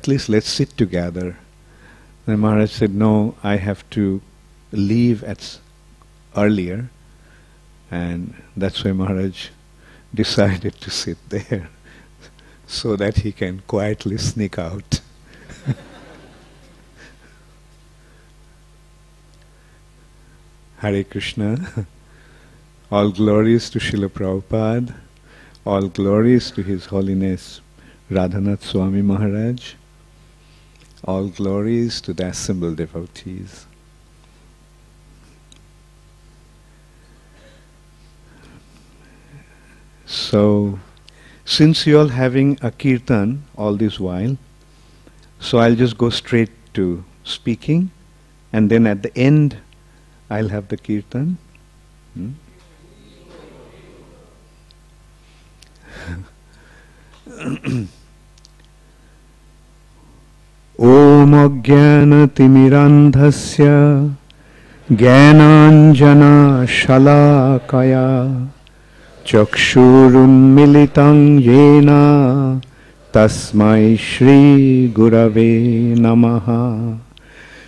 at least let's sit together. Then Maharaj said, no, I have to leave earlier. And that's why Maharaj decided to sit there so that he can quietly sneak out. Hare Krishna. All glories to Srila Prabhupada. All glories to His Holiness Radhanath Swami Maharaj. All glories to the assembled devotees. So, since you all having a kirtan all this while, so I'll just go straight to speaking, and then at the end I'll have the kirtan. Om Ajnana Timirandhasya Jnananjana Shalakaya Chakshurunmilitam Yena Tasmai Shri Gurave Namaha.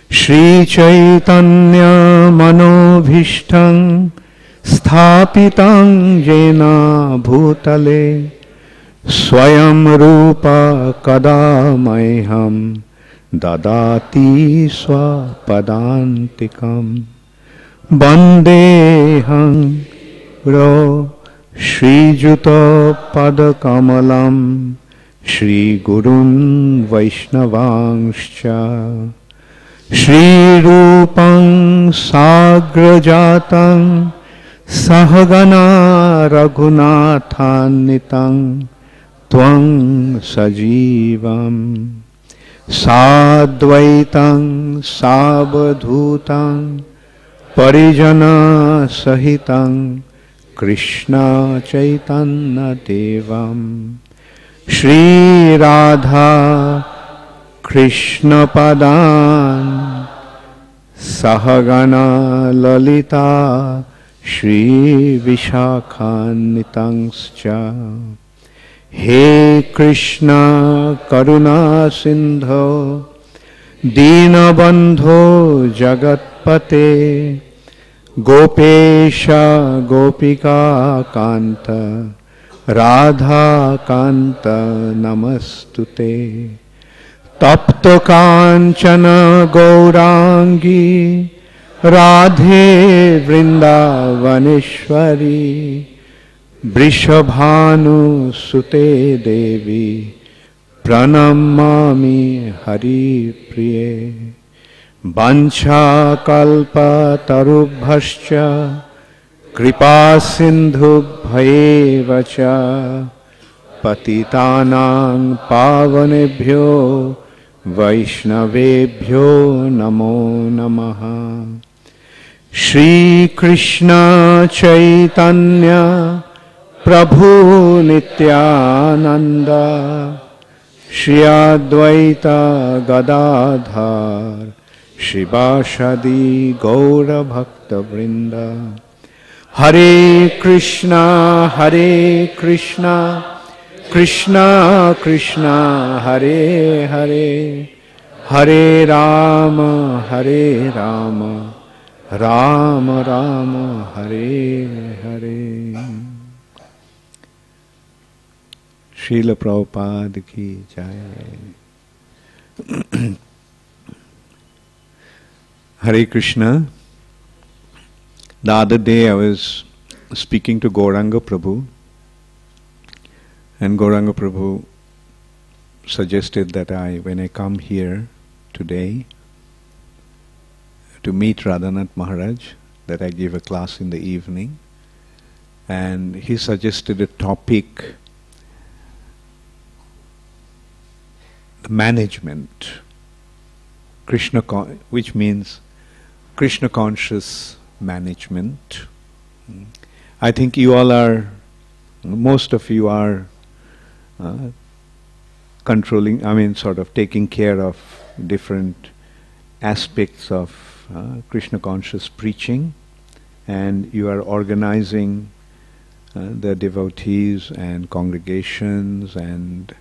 Shri Chaitanya Manobhishtam Sthapitam Yena Bhutale Swayam Rupa Kadamaiham Dadati Swapadantikam Bandeham Ro Shri Juta Padakamalam Shri Gurun Vaishnavangscha Shri Rupam Sagrajatam Sahagana Raghunathanitang Twang Sajivam Sadvaitam Sabadhutam Parijana Sahitam Krishna Chaitanya Devam Shri Radha Krishna Padan Sahagana Lalita Shri Vishakhanitangscha. He Krishna Karuna Sindho Dinabandho Jagatpate Gopesha Gopika Kanta Radha Kanta Namastute Tapta Kanchana Gaurangi Radhe Vrindavaneshwari Vrishabhanu Sute Devi Pranamami Hari Priye Bancha Kalpa Tarubhascha Kripa Sindhu Bhayevacha Patitanang Pavanebhyo Vaishnavebhyo Namo Namaha. Shri Krishna Chaitanya Prabhu Nityananda Shri Advaita Gadadhar Shivashadi Gaura Bhakta Vrinda. Hare Krishna Krishna Krishna Hare Hare Hare Rama Rama Rama Hare Hare. Srila Prabhupada ki jai. Hare Krishna. The other day I was speaking to Gauranga Prabhu, and Gauranga Prabhu suggested that when I come here today to meet Radhanath Maharaj, that I give a class in the evening, and he suggested a topic, management, which means Krishna conscious management. I think you all are, most of you are controlling, sort of taking care of different aspects of Krishna conscious preaching, and you are organizing the devotees and congregations, and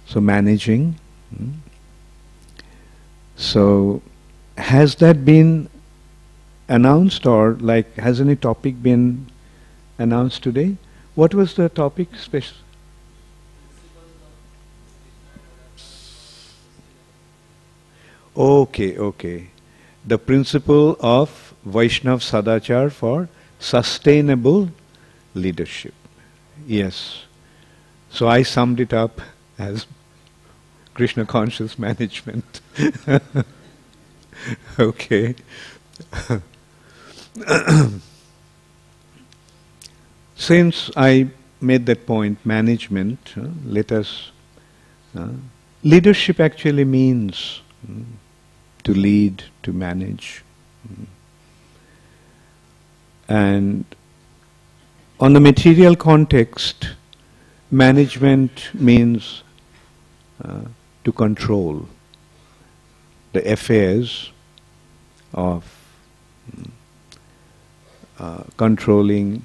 so managing. So, has that been announced, or like has any topic been announced today? What was the topic? Okay, okay. The principle of Vaishnav Sadachar for sustainable leadership. Yes. So I summed it up as Krishna conscious management. Okay. Since I made that point, management, let us... leadership actually means to lead, to manage. And on the material context, management means to control the affairs of controlling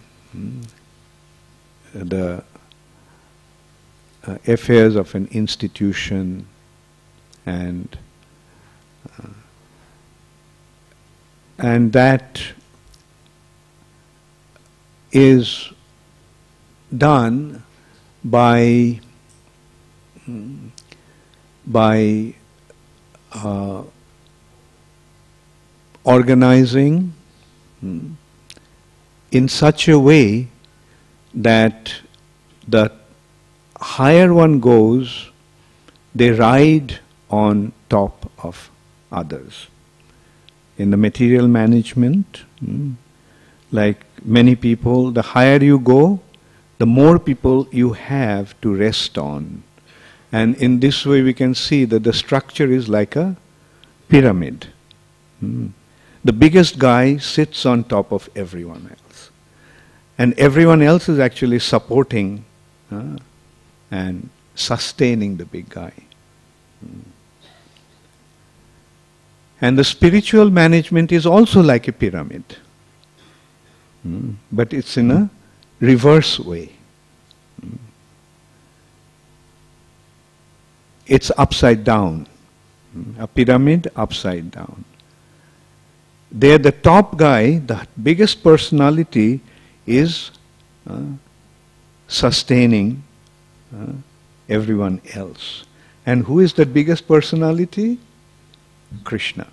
the affairs of an institution, and that is done by organizing in such a way that the higher one goes, they ride on top of others. In the material management, like many people, the higher you go, the more people you have to rest on. And in this way we can see that the structure is like a pyramid. The biggest guy sits on top of everyone else. And everyone else is actually supporting and sustaining the big guy. And the spiritual management is also like a pyramid. But it's in a reverse way. It's upside down. A pyramid upside down. There the top guy, the biggest personality, is sustaining everyone else. And who is the biggest personality? Krishna.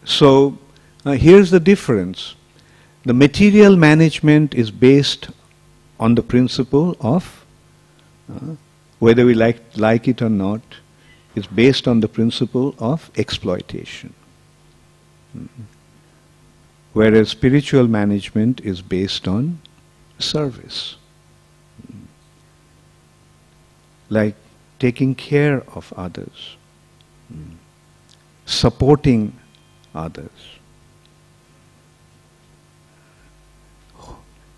So here's the difference. The material management is based on the principle of, whether we like it or not, is based on the principle of exploitation. Whereas spiritual management is based on service. Like taking care of others, supporting others.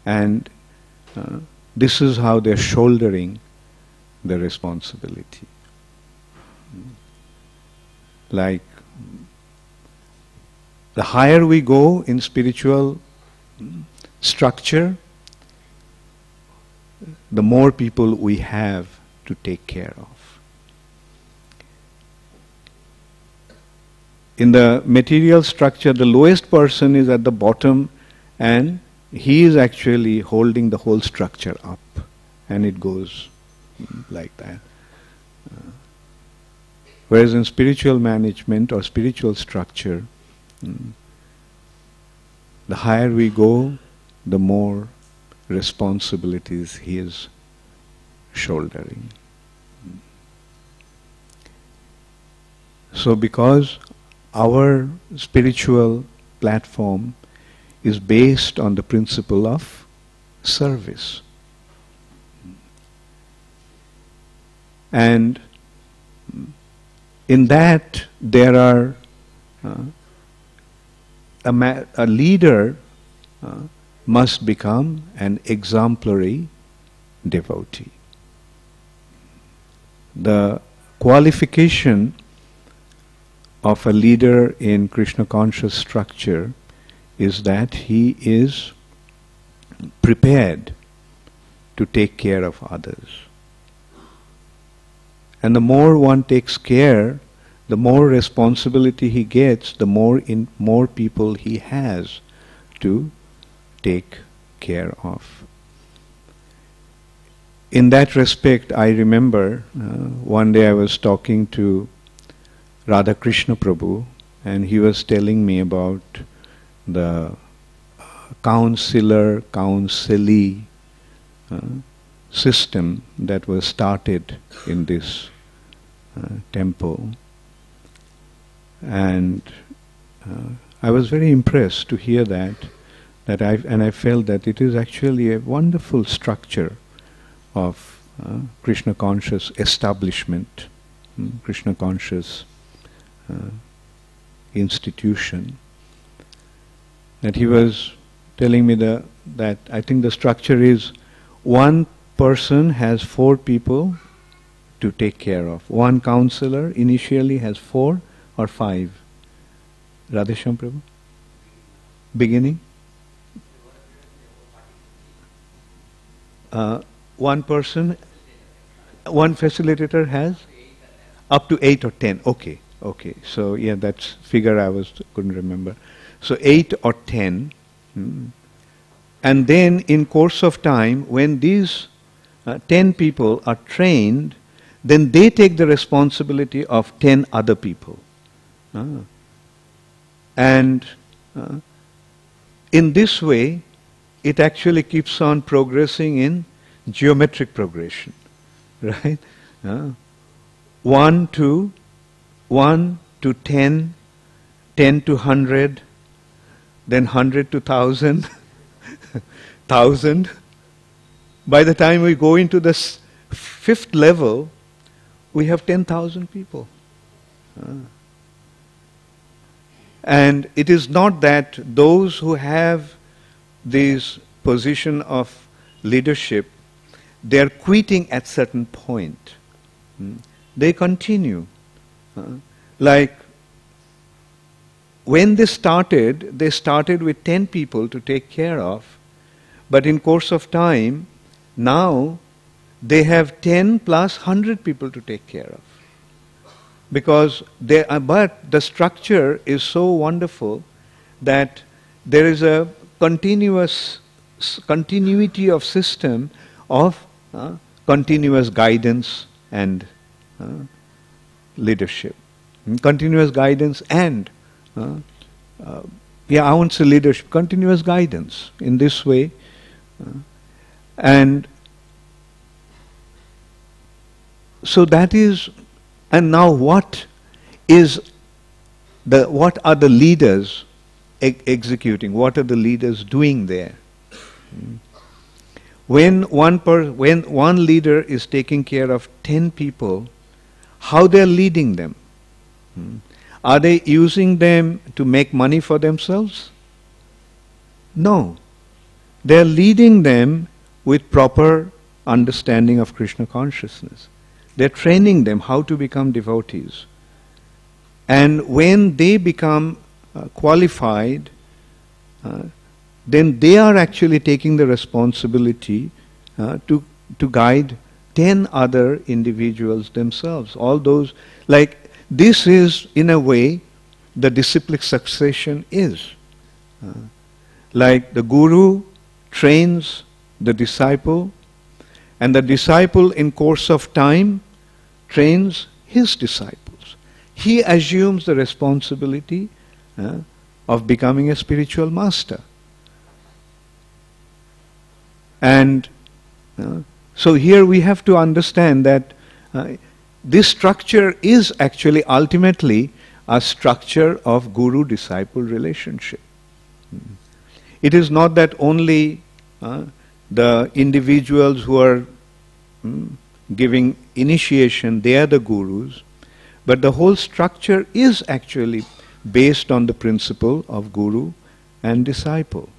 And this is how they're shouldering the responsibility. Like, the higher we go in spiritual structure, the more people we have to take care of. In the material structure, the lowest person is at the bottom, and he is actually holding the whole structure up, and it goes like that. Whereas in spiritual management or spiritual structure, the higher we go, the more responsibilities he is shouldering. So because our spiritual platform is based on the principle of service, and in that there are a leader must become an exemplary devotee. The qualification of a leader in Krishna conscious structure is that he is prepared to take care of others. And the more one takes care, the more responsibility he gets, the more people he has to take care of. In that respect, I remember one day I was talking to Radha Krishna Prabhu, and he was telling me about the counselee system that was started in this temple. And I was very impressed to hear that I felt that it is actually a wonderful structure of Krishna conscious establishment, Krishna conscious institution. That he was telling me that I think the structure is one person has 4 people to take care of. One counselor initially has 4 or 5. Radhesham Prabhu? Beginning? One person, one facilitator has up to 8 or 10. Okay. So yeah, that's figure couldn't remember. So 8 or 10. And then in course of time, when these 10 people are trained, then they take the responsibility of 10 other people. And in this way, it actually keeps on progressing in geometric progression, right? 1 to 10, 10 to 100, then 100 to 1,000, 1,000. By the time we go into the 5th level, we have 10,000 people. And it is not that those who have this position of leadership, they are quitting at certain point. They continue. Like when they started with 10 people to take care of, but in course of time, now they have 10 plus 100 people to take care of. Because but the structure is so wonderful that there is a continuity of system of continuous guidance and leadership. Continuous guidance and I won't say leadership, continuous guidance in this way. And so that is, and now what are the leaders executing? What are the leaders doing there? When one leader is taking care of 10 people, how they are leading them? Are they using them to make money for themselves? No. They are leading them with proper understanding of Krishna consciousness. They are training them how to become devotees. And when they become qualified, then they are actually taking the responsibility to guide 10 other individuals themselves. All those, like this is in a way the disciplic succession is. Like the guru trains the disciple, and the disciple in course of time trains his disciples. He assumes the responsibility of becoming a spiritual master. And so here we have to understand that this structure is actually ultimately a structure of guru-disciple relationship. It is not that only the individuals who are giving initiation, they are the gurus, but the whole structure is actually based on the principle of guru and disciple.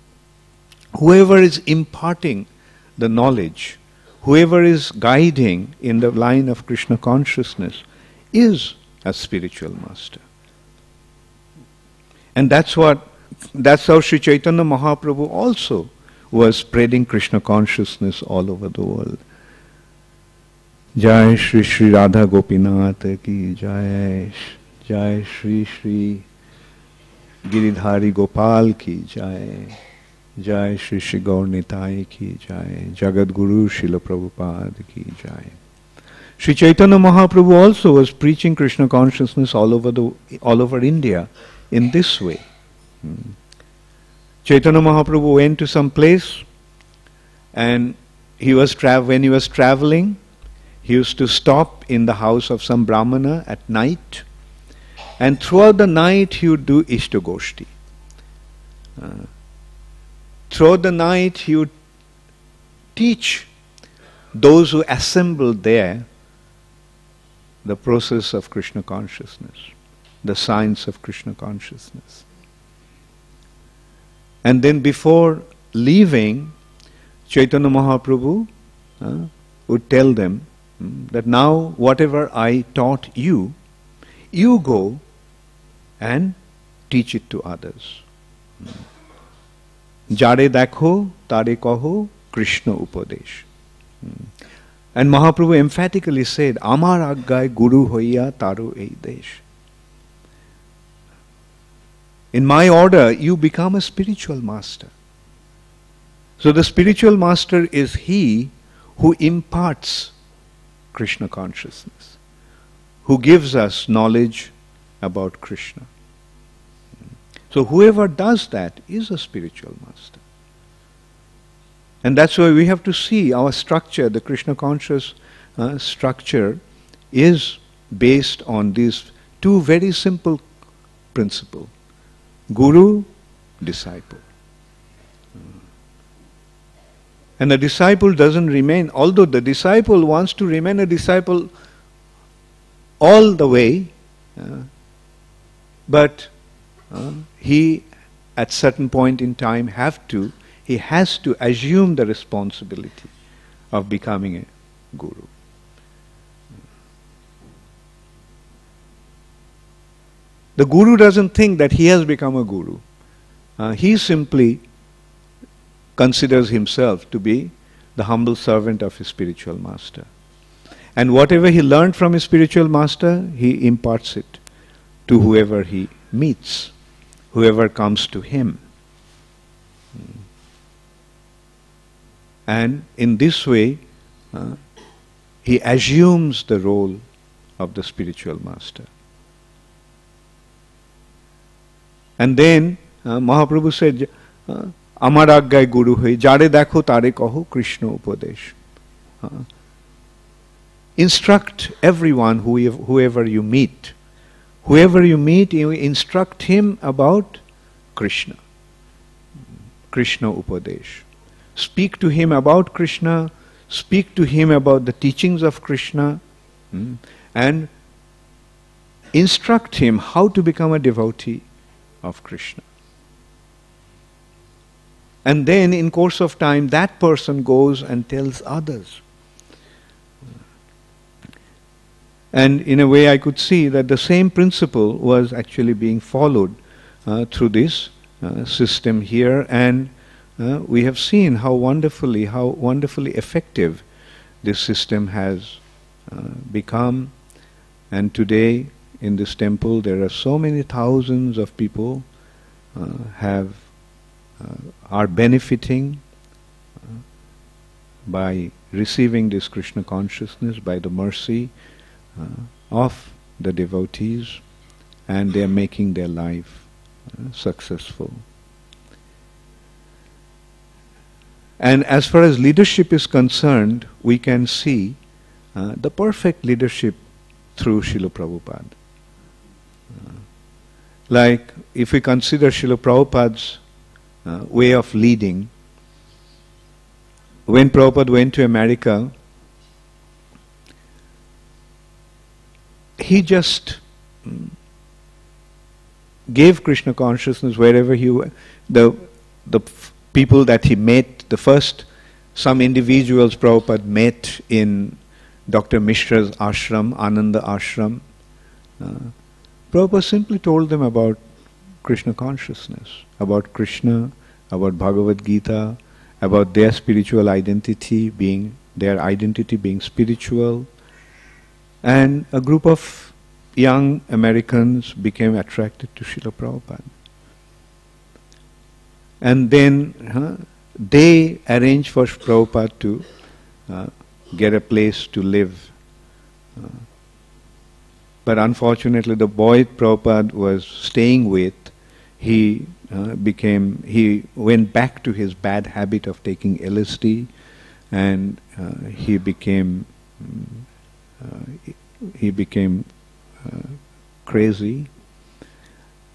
Whoever is imparting the knowledge, whoever is guiding in the line of Krishna consciousness is a spiritual master. And that's how Sri Chaitanya Mahaprabhu also was spreading Krishna consciousness all over the world. Jai Shri Shri Radha Gopinath ki Jai. Jai Shri Shri Giridhari Gopal ki Jai. Jai Shri Shri Gaur Nitai ki Jai. Jagat Guru Srila Prabhupada ki Jai. Sri Chaitanya Mahaprabhu also was preaching Krishna consciousness all over India in this way. Chaitanya Mahaprabhu went to some place, and when he was traveling, he used to stop in the house of some Brahmana at night, and throughout the night he would do Ishtagoshti. Throughout the night he would teach those who assembled there the process of Krishna consciousness, the science of Krishna consciousness. And then before leaving, Chaitanya Mahaprabhu would tell them that now whatever I taught you, you go and teach it to others. Jare dakho, tare kaho, Krishna upadesh. And Mahaprabhu emphatically said, Amar aggai guru hoiya taro ei desh. In my order, you become a spiritual master. So the spiritual master is he who imparts Krishna consciousness, who gives us knowledge about Krishna. So whoever does that is a spiritual master. And that's why we have to see our structure, the Krishna conscious structure, is based on these two very simple principles. Guru, disciple. And the disciple doesn't remain, although the disciple wants to remain a disciple all the way, but he at certain point in time he has to assume the responsibility of becoming a guru. The guru doesn't think that he has become a guru. He simply considers himself to be the humble servant of his spiritual master. And whatever he learned from his spiritual master, he imparts it to whoever he meets, whoever comes to him. And in this way, he assumes the role of the spiritual master. And then Mahaprabhu said, Amar aggai guru hai, jare dakho tare kaho Krishna upadesh. Instruct everyone, whoever you meet. Whoever you meet, you instruct him about Krishna. Krishna upadesh. Speak to him about Krishna, speak to him about the teachings of Krishna, and instruct him how to become a devotee of Krishna. And then in course of time, that person goes and tells others. And in a way I could see that the same principle was actually being followed through this system here, and we have seen how wonderfully effective this system has become. And today in this temple there are so many thousands of people are benefiting by receiving this Krishna consciousness by the mercy of the devotees, and they are making their life successful. And as far as leadership is concerned, we can see the perfect leadership through Srila Prabhupada. Like if we consider Srila Prabhupada's way of leading, when Prabhupada went to America, he just gave Krishna consciousness wherever he went. The people that he met, some individuals Prabhupada met in Dr. Mishra's ashram, Ananda ashram. Prabhupada simply told them about Krishna consciousness, about Krishna, about Bhagavad Gita, about their spiritual identity being spiritual, And a group of young Americans became attracted to Srila Prabhupada. And then they arranged for Prabhupada to get a place to live. But unfortunately, the boy Prabhupada was staying with, he went back to his bad habit of taking LSD, and he became crazy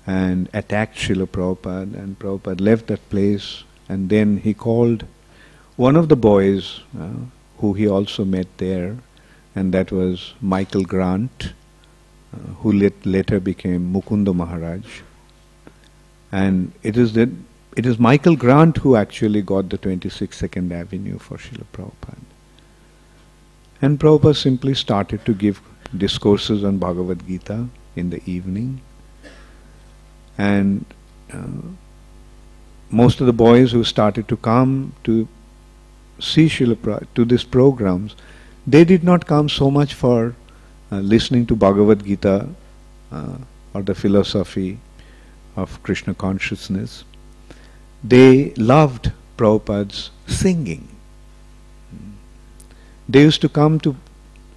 and attacked Srila Prabhupada, and Prabhupada left that place, and then he called one of the boys who he also met there, and that was Michael Grant, who later became Mukunda Maharaj. And it is Michael Grant who actually got the 26 Second Avenue for Srila Prabhupada. And Prabhupada simply started to give discourses on Bhagavad Gita in the evening. And most of the boys who started to come to see Srila Prabhupada, to these programs, they did not come so much for listening to Bhagavad Gita or the philosophy of Krishna consciousness. They loved Prabhupada's singing. They used to come to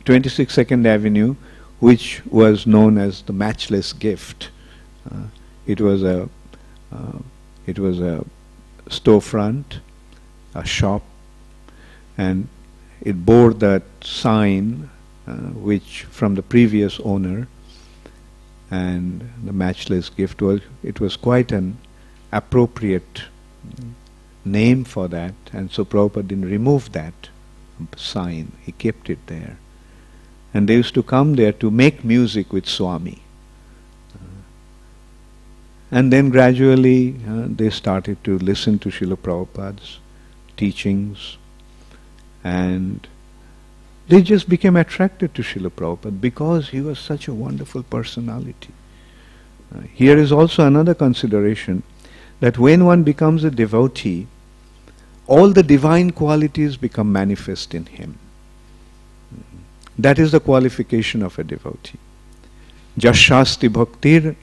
26 Second Avenue, which was known as the Matchless Gift. It was a storefront, a shop, and it bore that sign which from the previous owner, and the Matchless Gift was quite an appropriate name for that, and so Prabhupada didn't remove that sign, he kept it there. And they used to come there to make music with Swami. And then gradually they started to listen to Srila Prabhupada's teachings, and they just became attracted to Srila Prabhupada because he was such a wonderful personality. Here is also another consideration, that when one becomes a devotee, all the divine qualities become manifest in him. That is the qualification of a devotee. Jashasti bhaktir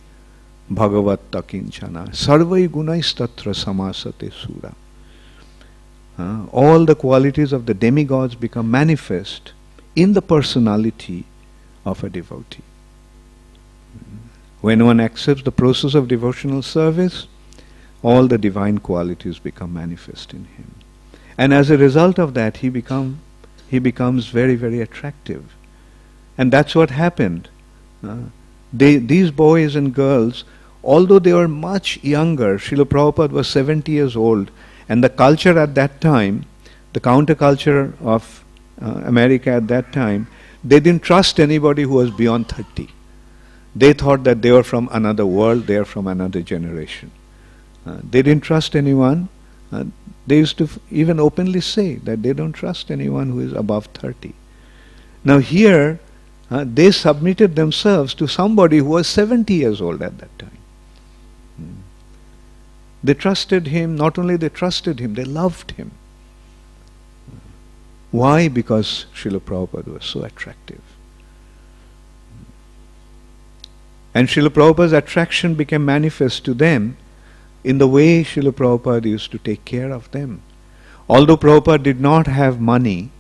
bhagavat takinchana sarvai gunais tatra samasate sura. All the qualities of the demigods become manifest in the personality of a devotee. When one accepts the process of devotional service, all the divine qualities become manifest in him. And as a result of that, he becomes very, very attractive. And that's what happened. These boys and girls, although they were much younger, Srila Prabhupada was 70 years old, and the culture at that time, the counterculture of America at that time, they didn't trust anybody who was beyond 30. They thought that they were from another world, they are from another generation. They didn't trust anyone. They used to even openly say that they don't trust anyone who is above 30. Now here, they submitted themselves to somebody who was 70 years old at that time. They trusted him. Not only they trusted him, they loved him. Why? Because Srila Prabhupada was so attractive. And Srila Prabhupada's attraction became manifest to them in the way Srila Prabhupada used to take care of them. Although Prabhupada did not have money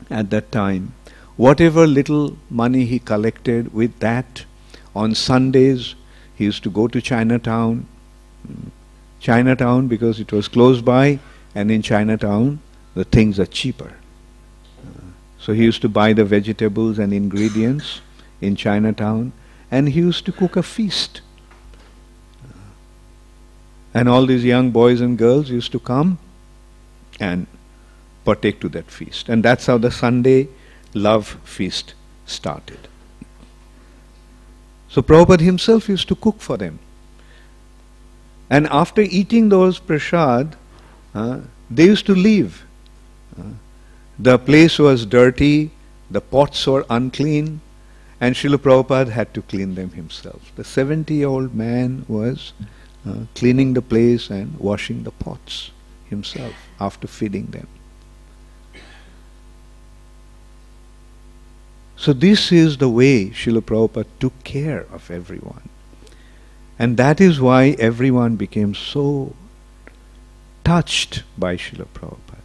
at that time, whatever little money he collected, with that, on Sundays, he used to go to Chinatown, because it was close by, and in Chinatown the things are cheaper. So he used to buy the vegetables and ingredients in Chinatown, and he used to cook a feast. And all these young boys and girls used to come and partake to that feast. And that's how the Sunday love feast started. So Prabhupada himself used to cook for them. And after eating those prasad, they used to leave. The place was dirty, the pots were unclean, and Srila Prabhupada had to clean them himself. The 70-year-old man was cleaning the place and washing the pots himself after feeding them. So this is the way Srila Prabhupada took care of everyone. And that is why everyone became so touched by Srila Prabhupada.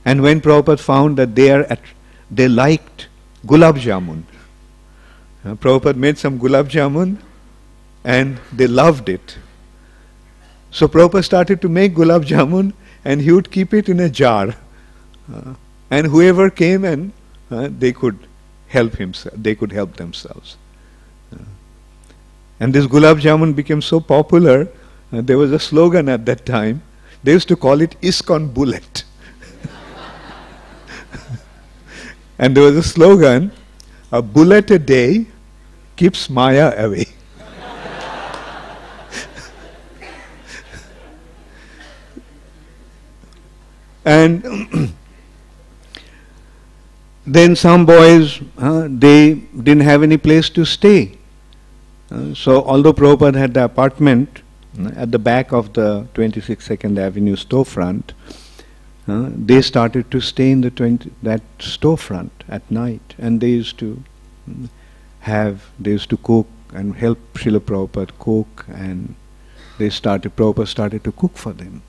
And when Prabhupada found that they liked gulab jamun, Prabhupada made some gulab jamun and they loved it. So Prabhupada started to make gulab jamun and he would keep it in a jar. And whoever came and they could help themselves. And this gulab jamun became so popular, there was a slogan at that time. They used to call it ISKCON bullet. And there was a slogan, a bullet a day keeps Maya away. And then some boys, they didn't have any place to stay. So although Prabhupada had the apartment at the back of the 26 2nd Avenue storefront, they started to stay in that storefront at night, and they used to cook and help Srila Prabhupada cook, and Prabhupada started to cook for them,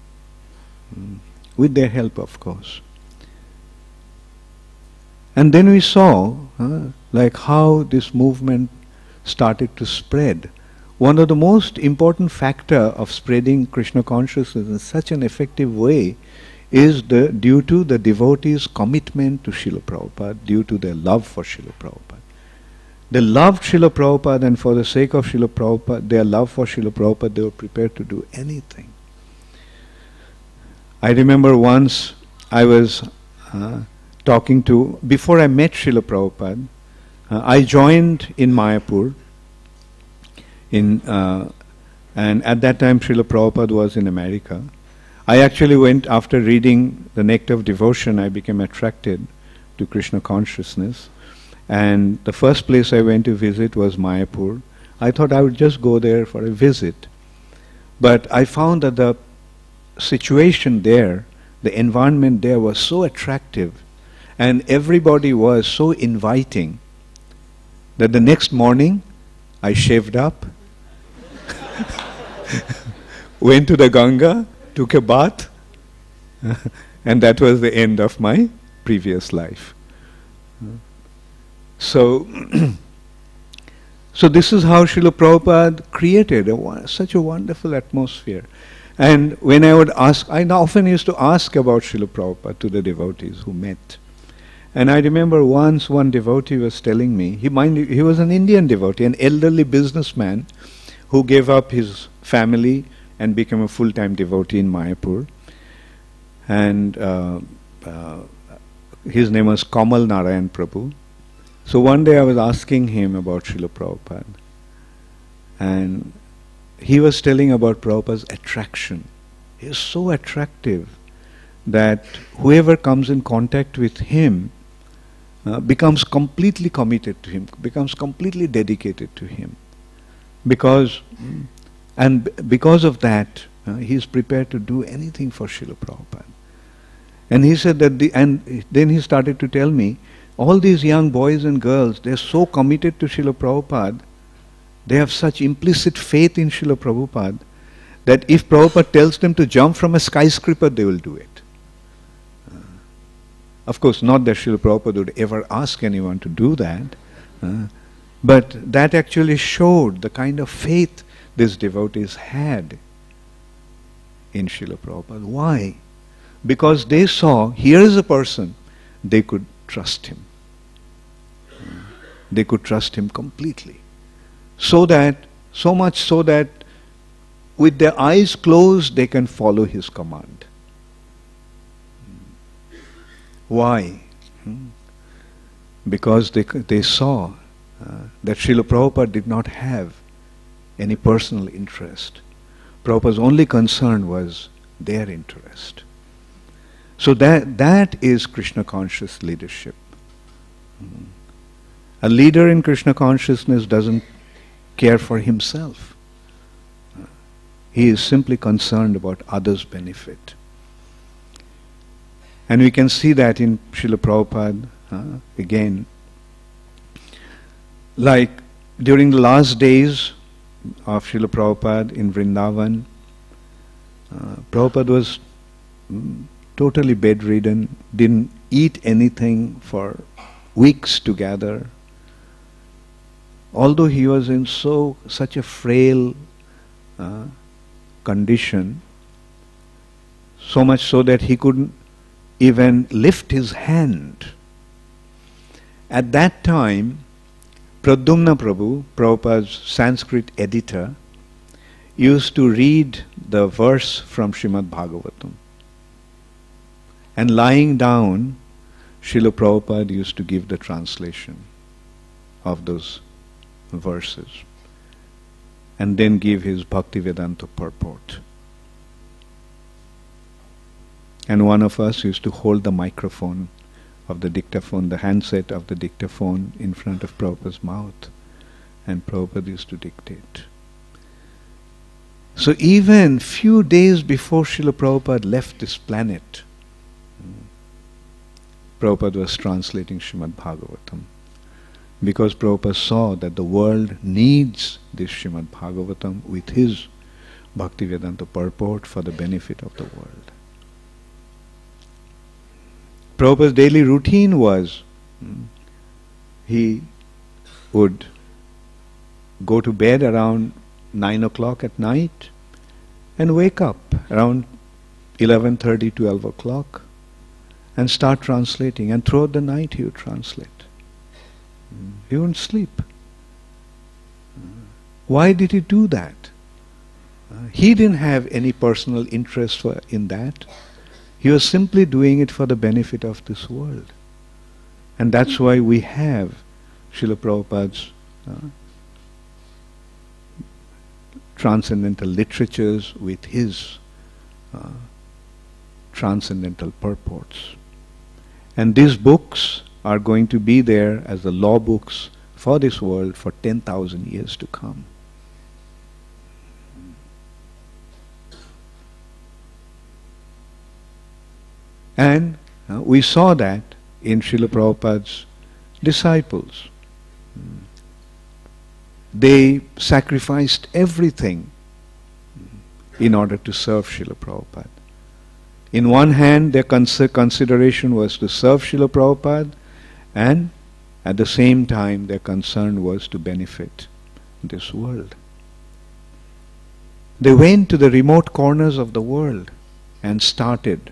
with their help, of course. And then we saw like how this movement started to spread. One of the most important factor of spreading Krishna consciousness in such an effective way is due to the devotees' commitment to Srila Prabhupada, due to their love for Srila Prabhupada. They loved Srila Prabhupada, and for the sake of Srila Prabhupada, their love for Srila Prabhupada, they were prepared to do anything. I remember once I was before I met Srila Prabhupada, I joined in Mayapur, and at that time Srila Prabhupada was in America. I actually went, after reading the Nectar of Devotion, I became attracted to Krishna consciousness. And the first place I went to visit was Mayapur. I thought I would just go there for a visit. But I found that the situation there, the environment there was so attractive, and everybody was so inviting, that the next morning I shaved up, went to the Ganga, took a bath, and that was the end of my previous life. So, so this is how Srila Prabhupada created such a wonderful atmosphere. And when I would ask, I often used to ask about Srila Prabhupada to the devotees who met. And I remember once one devotee was telling me, he was an Indian devotee, an elderly businessman who gave up his family and became a full-time devotee in Mayapur. And his name was Kamal Narayan Prabhu. So one day I was asking him about Srila Prabhupada, and he was telling about Prabhupada's attraction. He is so attractive that whoever comes in contact with him becomes completely committed to him, becomes completely dedicated to him. Because of that, he is prepared to do anything for Srila Prabhupada. And he said that, and then he started to tell me, all these young boys and girls, they are so committed to Srila Prabhupada, they have such implicit faith in Srila Prabhupada, that if Prabhupada tells them to jump from a skyscraper, they will do it. Of course, not that Srila Prabhupada would ever ask anyone to do that, but that actually showed the kind of faith these devotees had in Srila Prabhupada. Why? Because they saw, here is a person, they could trust him. They could trust him completely. So much so that with their eyes closed, they can follow his command. Why? Because they saw that Srila Prabhupada did not have any personal interest. Prabhupada's only concern was their interest. So that is Krishna conscious leadership. A leader in Krishna consciousness doesn't care for himself. He is simply concerned about others' benefit. And we can see that in Srila Prabhupada, again, like during the last days of Srila Prabhupada in Vrindavan, Prabhupada was totally bedridden, didn't eat anything for weeks together. Although he was in such a frail condition, so much so that he couldn't even lift his hand. At that time, Pradyumna Prabhu, Prabhupada's Sanskrit editor, used to read the verse from Srimad Bhagavatam. And lying down, Srila Prabhupada used to give the translation of those verses and then give his Bhaktivedanta purport. And one of us used to hold the microphone of the dictaphone, the handset of the dictaphone in front of Prabhupada's mouth, and Prabhupada used to dictate. So even few days before Srila Prabhupada left this planet, Prabhupada was translating Srimad Bhagavatam, because Prabhupada saw that the world needs this Srimad Bhagavatam with his Bhaktivedanta purport for the benefit of the world. Prabhupada's daily routine was, he would go to bed around 9 o'clock at night and wake up around 11:30, 12 o'clock and start translating, and throughout the night he would translate. He wouldn't sleep. Why did he do that? He didn't have any personal interest in that. He was simply doing it for the benefit of this world. And that's why we have Srila Prabhupada's transcendental literatures with his transcendental purports. And these books are going to be there as the law books for this world for 10,000 years to come. And we saw that in Srila Prabhupada's disciples. They sacrificed everything in order to serve Srila Prabhupada. In one hand, their consideration was to serve Srila Prabhupada, and at the same time their concern was to benefit this world. They went to the remote corners of the world and started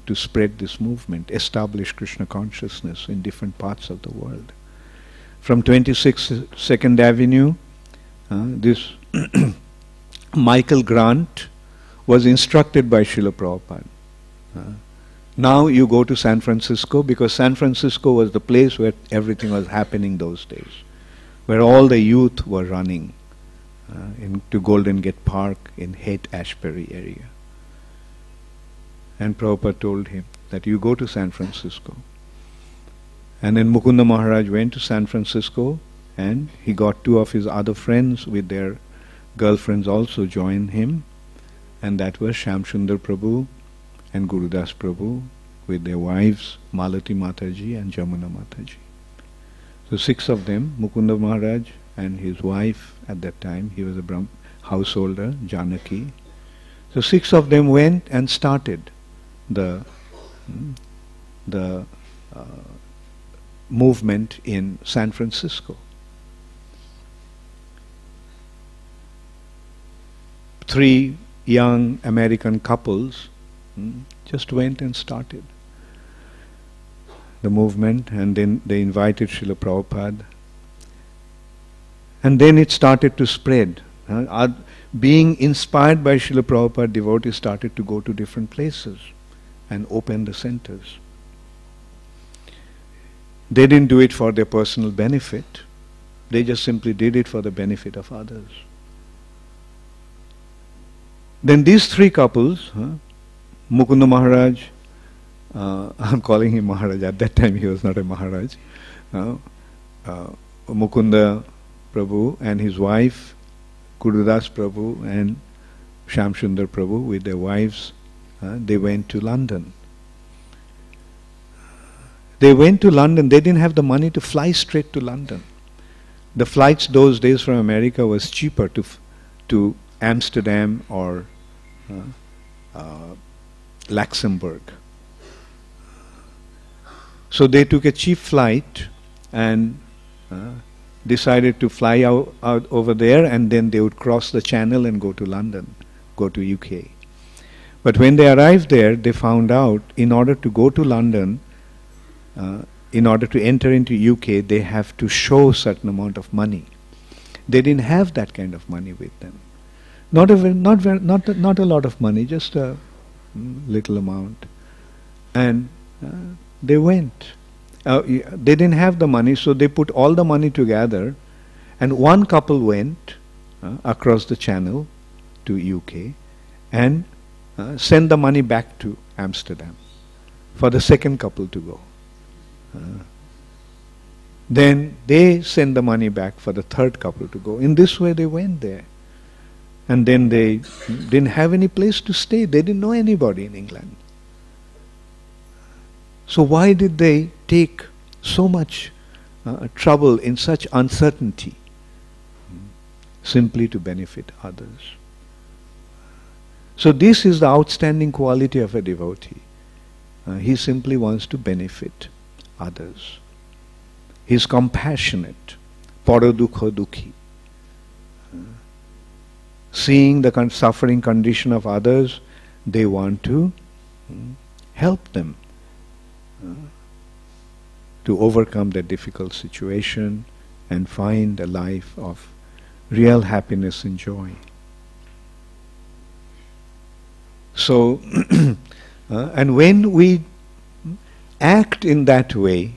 to spread this movement, establish Krishna consciousness in different parts of the world. From 26th 2nd Avenue, this Michael Grant was instructed by Srila Prabhupada. Now you go to San Francisco, because San Francisco was the place where everything was happening those days, where all the youth were running into Golden Gate Park in Haight-Ashbury area. And Prabhupada told him that you go to San Francisco. And then Mukunda Maharaj went to San Francisco, and he got two of his other friends with their girlfriends also joined him, and that was Shamsundar Prabhu and Gurudas Prabhu with their wives Malati Mataji and Jamuna Mataji. So 6 of them, Mukunda Maharaj and his wife at that time, he was a householder, Janaki. So 6 of them went and started the movement in San Francisco. 3 young American couples just went and started the movement, and then they invited Srila Prabhupada, and then it started to spread. Being inspired by Srila Prabhupada, devotees started to go to different places and open the centers. They didn't do it for their personal benefit. They just simply did it for the benefit of others. Then these 3 couples, Mukunda Maharaj, I'm calling him Maharaj, at that time he was not a Maharaj, Mukunda Prabhu and his wife, Gurudas Prabhu and Shamsundar Prabhu with their wives, they went to London. They went to London. They didn't have the money to fly straight to London. The flights those days from America was cheaper to Amsterdam or Luxembourg. So they took a cheap flight and decided to fly out over there, and then they would cross the channel and go to London, go to UK. But when they arrived there, they found out in order to go to London, in order to enter into UK, they have to show a certain amount of money. They didn't have that kind of money with them. Not a lot of money, just a little amount. And they went. They didn't have the money, so they put all the money together, and one couple went across the channel to UK and sent the money back to Amsterdam for the second couple to go. Then they sent the money back for the third couple to go. In this way they went there. And then they didn't have any place to stay. They didn't know anybody in England. So why did they take so much trouble in such uncertainty? Simply to benefit others. So this is the outstanding quality of a devotee. He simply wants to benefit others. He is compassionate. Paradukha dukhi. Seeing the suffering condition of others, they want to help them to overcome their difficult situation and find a life of real happiness and joy. So, and when we act in that way,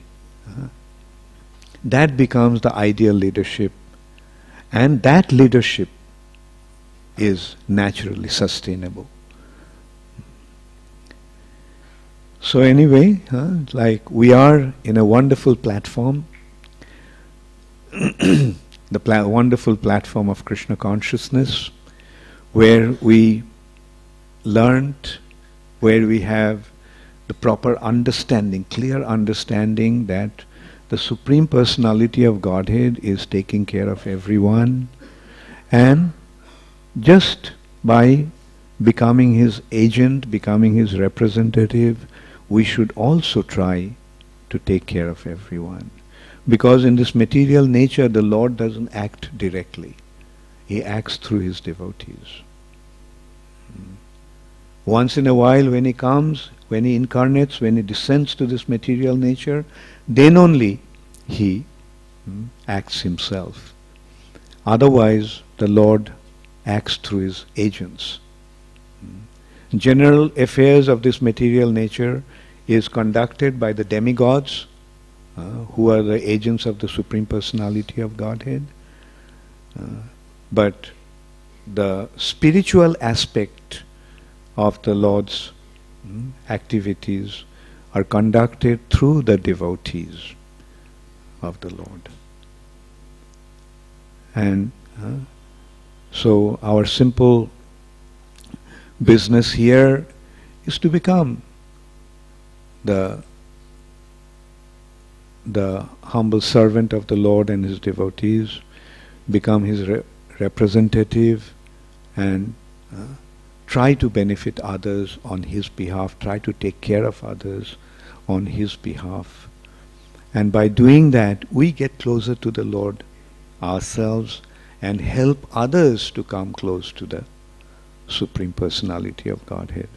that becomes the ideal leadership, and that leadership is naturally sustainable. So anyway, like we are in a wonderful platform, the wonderful platform of Krishna consciousness, where we learned, where we have the proper understanding, clear understanding that the Supreme Personality of Godhead is taking care of everyone, and just by becoming His agent, becoming His representative, we should also try to take care of everyone. Because in this material nature, the Lord doesn't act directly. He acts through His devotees. Once in a while when He comes, when He incarnates, when He descends to this material nature, then only He acts Himself. Otherwise, the Lord acts through His agents. General affairs of this material nature is conducted by the demigods, who are the agents of the Supreme Personality of Godhead. But the spiritual aspect of the Lord's activities are conducted through the devotees of the Lord. And so our simple business here is to become the humble servant of the Lord and His devotees, become His representative, and try to benefit others on His behalf, try to take care of others on His behalf. And by doing that, we get closer to the Lord ourselves and help others to come close to the Supreme Personality of Godhead.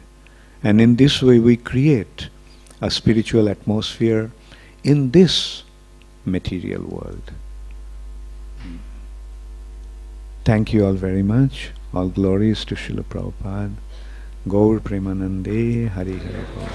And in this way we create a spiritual atmosphere in this material world. Thank you all very much. All glories to Srila Prabhupada. Gaur Premanande Hari Hari Bol.